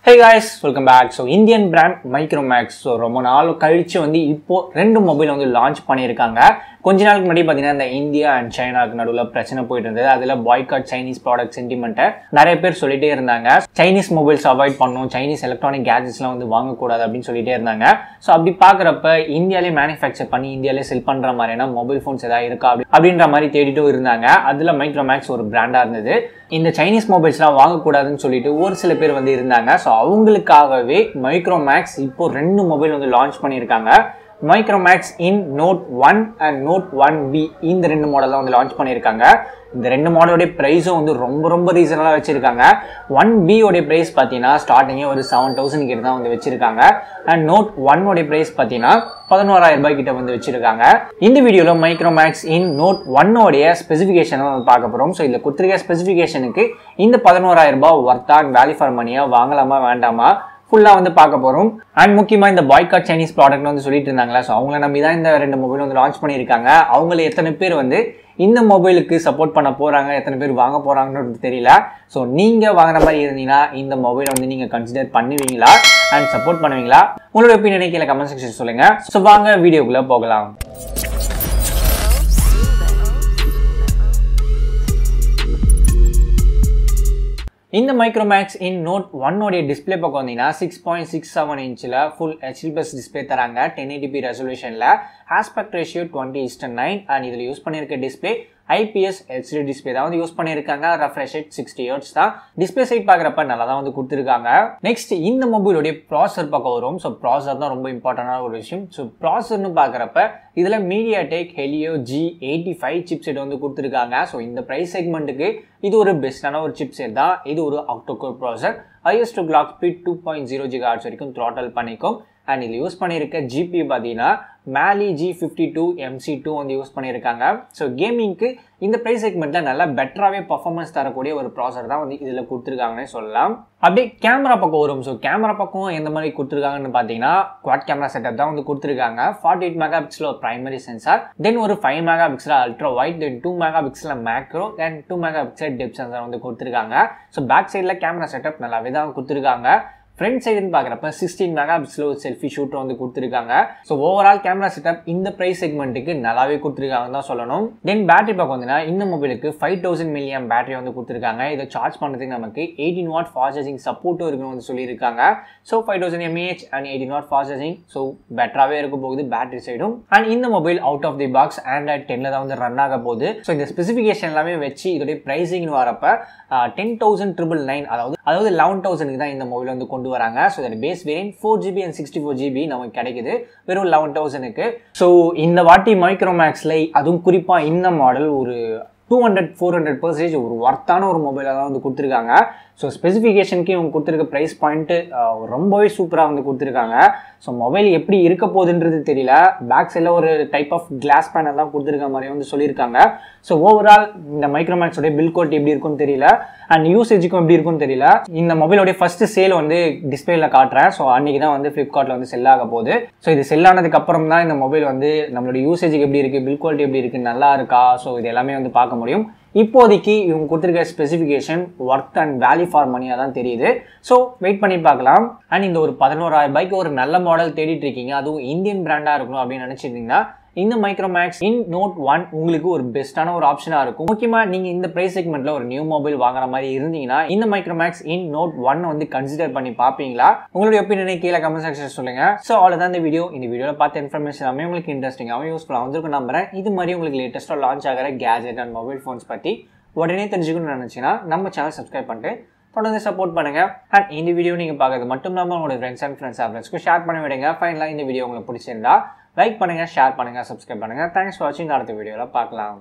Hey guys, welcome back. So Indian brand Micromax. So ரொம்ப நாள் கழிச்சு வந்து இப்போ ரெண்டு மொபைல் வந்து லான்ச் பண்ணியிருக்காங்க. கொஞ்ச நாளுக்கு முன்னாடி பார்த்தீங்கன்னா இந்த இந்தியா அண்ட் சைனாக்கு நடுவில் பிரச்சனை போயிட்டு இருந்தது. அதில் பாய்காட் சைனீஸ் ப்ராடக்ட் சென்டிமெண்ட்டை நிறைய பேர் சொல்லிட்டே இருந்தாங்க. சைனீஸ் மொபைல்ஸ் அவாய்ட் பண்ணணும், சைனீஸ் எலக்ட்ரானிக் கேஜெட்ஸ்லாம் வந்து வாங்கக்கூடாது அப்படின்னு சொல்லிட்டே இருந்தாங்க. ஸோ அப்படி பார்க்குறப்ப இந்தியாவிலே மேனுஃபேக்சர் பண்ணி இந்தியாவிலே செல் பண்ணுற மாதிரியான மொபைல் ஃபோன்ஸ் ஏதாவது இருக்கா அப்படின்ற மாதிரி தேடிட்டும் இருந்தாங்க. அதில் மைக்ரோமேக்ஸ் ஒரு பிராண்டாக இருந்தது. இந்த சைனீஸ் மொபைல்ஸ்லாம் வாங்கக்கூடாதுன்னு சொல்லிட்டு ஒரு சில பேர் வந்து இருந்தாங்க. ஸோ அவங்களுக்காகவே மைக்ரோமேக்ஸ் இப்போ ரெண்டு மொபைல் வந்து லான்ச் பண்ணியிருக்காங்க. Micromax in Note 1 and Note 1B இந்த ரெண்டு மாடல் தான் வந்து லான்ச் பண்ணியிருக்காங்க. இந்த ரெண்டு மாடலோடைய ப்ரைஸும் வந்து ரொம்ப ரீசனலாக வச்சிருக்காங்க. 1B உடைய ப்ரைஸ் பார்த்தீங்கன்னா ஸ்டார்டிங்கே ஒரு 7,000 கிட்ட தான் வந்து வச்சிருக்காங்க. அண்ட் Note 1 உடைய ப்ரைஸ் பார்த்தீங்கன்னா 11,000 ரூபாய் கிட்ட வந்து வச்சிருக்காங்க. இந்த வீடியோவில் மைக்ரோமேக்ஸ் இன் Note 1 உடைய ஸ்பெசிஃபிகேஷனை வந்து பார்க்க போகிறோம். ஸோ இதில் கொடுத்துருக்க ஸ்பெசிஃபிகேஷனுக்கு இந்த 11,000 ரூபாய் ஒர்த்தா வேல்யூ ஃபார் மணியா வாங்கலாமா வேண்டாமா ஃபுல்லாக வந்து பார்க்க போகிறோம். அண்ட் முக்கியமாக இந்த பாய்காட் சைனீஸ் ப்ராடக்ட் வந்து சொல்லிட்டு இருந்தாங்களா, ஸோ அவங்கள நம்பி தான் இந்த ரெண்டு மொபைல் வந்து லான்ச் பண்ணியிருக்காங்க. அவங்கள எத்தனை பேர் வந்து இந்த மொபைலுக்கு சப்போர்ட் பண்ண போகிறாங்க, எத்தனை பேர் வாங்க போகிறாங்கன்னு தெரியல. ஸோ நீங்கள் வாங்குற மாதிரி இருந்தீங்கன்னா இந்த மொபைலை வந்து நீங்கள் கன்சிடர் பண்ணுவீங்களா அண்ட் சப்போர்ட் பண்ணுவீங்களா? உங்களோட ஒப்பீனியனை கீழே கமெண்ட் செக்ஷன் சொல்லுங்கள். ஸோ வாங்க வீடியோக்குள்ளே போகலாம். இந்த மைக்ரோமேக்ஸ் இன் Note 1 உடைய டிஸ்பிளே பக்கம் வந்தீங்கன்னா 6.67 இன்ச்சில் ஃபுல் HD+ டிஸ்பிளே தராங்க. 1080p ரெசல்யூஷனில் ஆஸ்பெக்ட் ரேஷியோ 20:9 அண்ட் இதில் யூஸ் பண்ணியிருக்க டிஸ்பிளே IPS LCD டிஸ்பிளே தான் வந்து யூஸ் பண்ணியிருக்காங்க. ரெஃப்ரெஷ் ரேட் 60 Hz தான். டிஸ்பிளே சைட் பார்க்குறப்ப நல்லா தான் வந்து கொடுத்துருக்காங்க. நெக்ஸ்ட் இந்த மொபைலுடைய ப்ராசர் பக்கம் வரும். ஸோ ப்ராசர் தான் ரொம்ப இம்பார்ட்டண்டான ஒரு விஷயம். ஸோ ப்ராசர்னு பார்க்குறப்ப இதில் MediaTek Helio G85 சிப்செட் வந்து கொடுத்துருக்காங்க. ஸோ இந்த ப்ரைஸ் செக்மெண்ட்டுக்கு இது ஒரு பெஸ்ட்டான ஒரு சிப்செட் தான். இது ஒரு ஆக்டோகோர் ப்ராசர். ஹையஸ்ட் கிளாக் ஸ்பீட் 2.0 GHz வரைக்கும் த்ராட்டல் பண்ணிக்கும். அண்ட் இதில் யூஸ் பண்ணியிருக்க GPU பார்த்தீங்கன்னா மேலி G52 MC2 வந்து யூஸ் பண்ணியிருக்காங்க. ஸோ கேமிங்க்கு இந்த ப்ரைஸ் செக்மெண்ட்டில் நல்லா பெட்டராகவே பர்ஃபார்மன்ஸ் தரக்கூடிய ஒரு ப்ராசர் தான் வந்து இதில் கொடுத்துருக்காங்கன்னே சொல்லலாம். அப்படியே கேமரா பக்கம் வரும். ஸோ கேமரா பக்கம் எந்த மாதிரி கொடுத்துருக்காங்கன்னு பார்த்தீங்கன்னா குவாட் கேமரா செட்டப் தான் வந்து கொடுத்துருக்காங்க. 48 மெகா பிக்சல் பிரைமரி சென்சார், தென் ஒரு 5 மெகா பிக்சல் அல்ட்ரா வைட், தென் 2 மெகா பிக்சல் மேக்ரோ, தென் 2 மெகா பிக்சல் டெப்த் சென்சார் வந்து கொடுத்துருக்காங்க. ஸோ பேக் சைடில் கேமரா செட்டப் நல்லாவே தான் கொடுத்துருக்காங்க. ஃப்ரண்ட் சைடுன்னு பார்க்குறப்ப 16 மெகா பிக்சல் ஒரு செல்ஃபி ஷூட்டர் வந்து கொடுத்துருக்காங்க. ஸோ ஓவரால் கேமரா செட்டப் இந்த ப்ரைஸ் செக்மெண்ட்டுக்கு நல்லாவே கொடுத்துருக்காங்கன்னு தான் சொல்லணும். தென் பேட்டரி பார்க்க வந்தீங்கன்னா இந்த மொபைலுக்கு 5000 mAh பேட்டரி வந்து கொடுத்துருக்காங்க. இதை சார்ஜ் பண்ணுறதுக்கு நமக்கு 18 வாட் ஃபாஸ்ட் சார்ஜிங் சப்போர்ட்டும் இருக்குன்னு வந்து சொல்லியிருக்காங்க. So 5000 mAh and 18 watt fast charging. So பெட்டராகவே இருக்க போகுது பேட்டரி சைடும். அண்ட் இந்த mobile out of the box Android 10 தான் வந்து ரன் ஆக போகுது. ஸோ இந்த ஸ்பெசிஃபிகேஷன் எல்லாமே வச்சு இதோடைய ப்ரைஸிங்னு வரப்ப 10,999 அதாவது 11,000 தான் இந்த மொபைல் வந்து கொண்டு வராங்க. ஸோ இதோட base variant 4GB and 64GB நமக்கு கிடைக்குது வெறும் 11,000க்கு. ஸோ இந்த வாட்டி மைக்ரோமேக்ஸில் அதுவும் குறிப்பாக இந்த மாடல் ஒரு 200-400% ஒரு ஒர்த்தான ஒரு மொபைலாக தான் வந்து கொடுத்துருக்காங்க. ஸோ ஸ்பெசிஃபிகேஷனுக்கு இவங்க கொடுத்துருக்க ப்ரைஸ் பாயிண்ட்டு ரொம்பவே சூப்பராக வந்து கொடுத்துருக்காங்க. ஸோ மொபைல் எப்படி இருக்க போகுதுன்றது தெரியல. பேக் சைடில் ஒரு டைப் ஆஃப் கிளாஸ் பேனல் தான் கொடுத்துருக்க மாதிரி வந்து சொல்லியிருக்காங்க. ஸோ ஓவரால் இந்த மைக்ரோமேக்ஸோடைய பில் குவாலிட்டி எப்படி இருக்குன்னு தெரியல அண்ட் யூசேஜுக்கும் எப்படி இருக்குன்னு தெரியல. இந்த மொபைலோடைய ஃபர்ஸ்ட் சேல் வந்து டிஸ்பிளேல காட்டுறேன். ஸோ அன்றைக்கி தான் வந்து ஃப்ளிப்கார்ட்டில் வந்து செல் ஆக போகுது. ஸோ இது செல் ஆனதுக்கு அப்புறம் தான் இந்த மொபைல் வந்து நம்மளோட யூசேஜுக்கு எப்படி இருக்குது, பில் குவாலிட்டி எப்படி இருக்குது, நல்லா இருக்கா, ஸோ இது எல்லாமே வந்து பார்க்க முடியும். இப்போதைக்கு இவங்க கொடுத்துருக்க specification worth and value for மணியாக தான் தெரியுது. ஸோ வெயிட் பண்ணி பார்க்கலாம். அண்ட் இந்த ஒரு 11,000 ரூபாய்க்கு ஒரு நல்ல மாடல் தேடிட்டு இருக்கீங்க, அதுவும் இந்தியன் பிராண்டாக இருக்கணும் அப்படின்னு நினச்சிருந்தீங்கன்னா இந்த மைக்ரோமேக்ஸ் இன் Note 1 உங்களுக்கு ஒரு பெஸ்ட்டான ஒரு ஆப்ஷனாக இருக்கும். முக்கியமாக நீங்கள் இந்த ப்ரைஸ் செக்மெண்ட்டில் ஒரு நியூ மொபைல் வாங்குற மாதிரி இருந்தீங்கன்னா இந்த மைக்ரோமேக்ஸ் இன் Note 1 வந்து கன்சிடர் பண்ணி பார்ப்பீங்களா? உங்களுடைய ஒப்பீனியனை கீழே கமெண்ட் செக்ஷன் சொல்லுங்கள். ஸோ அவ்வளோதான் இந்த வீடியோவில் பார்த்த இன்ஃபர்மேஷன் எல்லாமே உங்களுக்கு இன்ட்ரெஸ்டிங்காகவும் யூஸ்ஃபுல்லாக வந்துருக்கும் நம்புறேன். இது மாதிரி உங்களுக்கு லேட்டஸ்ட்டாக லான்ச் ஆகிற கேஜெட் அண்ட் மொபைல் ஃபோன்ஸ் பற்றி உடனே தெரிஞ்சுக்கணும்னு நினச்சிங்கன்னா நம்ம சேனல் சப்ஸ்கிரைப் பண்ணிட்டு தொடர்ந்து சப்போர்ட் பண்ணுங்கள். அண்ட் இந்த வீடியோ நீங்கள் பார்க்கறது மட்டும் இல்லாமல் உங்களோட ஃப்ரெண்ட்ஸ்க்கு ஷேர் பண்ணி விடுங்க. ஃபைனலாக இந்த வீடியோ உங்களுக்கு பிடிச்சிருந்தா லைக் பண்ணுங்கள், ஷேர் பண்ணுங்கள், சப்ஸ்கிரைப் பண்ணுங்கள். தேங்க்ஸ் ஃபார் வாட்சிங். அடுத்த வீடியோவில் பார்க்கலாம்.